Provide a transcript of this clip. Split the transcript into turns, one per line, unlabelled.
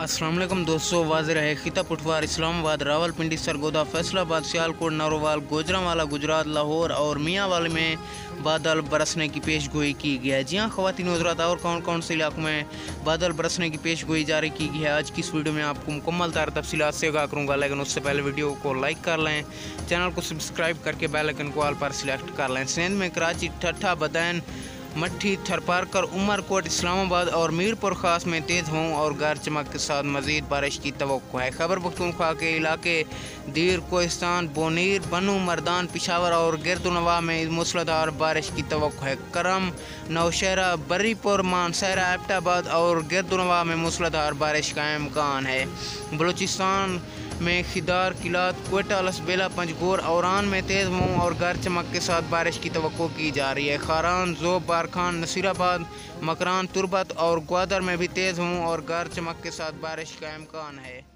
अस्सलाम वालेकुम दोस्तों, वाज़ेह है खिता पुठवार इस्लामाबाद, रावलपिंडी, सरगोदा, फैसलाबाद, सियालकोट, नरोवाल, गुजरांवाला, गुजरात, लाहौर और मियांवाली में बादल बरसने की पेशगोई की गई है। जी हाँ ख़वातीन हज़रात, और कौन कौन से इलाकों में बादल बरसने की पेशगोई जारी की गई है, आज की इस वीडियो में आपको मुकम्मल तफसीलात से आगाह करूँगा। लेकिन उससे पहले वीडियो को लाइक कर लें, चैनल को सब्सक्राइब करके बेल आइकन को ऑल पर सिलेक्ट कर लें। सिंध में कराची, ठट्ठा, बदैन, मट्ठी, थरपारकर, उमरकोट, इस्लामाबाद और मीरपुर खास में तेज़ हवाओं और गरज चमक के साथ मज़ीद बारिश की तवक्को है। खैबर पख्तूनख्वा के इलाके दीर, कोहिस्तान, बोनीर, बनू, मर्दान, पिशावर और गिरदुनवा में मूसलाधार बारिश की तवक्को है। करम, नौशहरा, बरीपुर, मानसहरा, एबटाबाद और गिरदुनवा में मूसलाधार बारिश का इम्कान है। बलूचिस्तान में खिदार, किलात, कोयटा, लसबेला, पंजगोर, औरान में तेज़ हवाओं और गरज चमक के साथ बारिश की तवक्को की जा रही है। खारान, ज़ोब, बारखान, नसीराबाद, मकरान, तुरबत और ग्वादर में भी तेज़ हवाओं और गरज चमक के साथ बारिश का इम्कान है।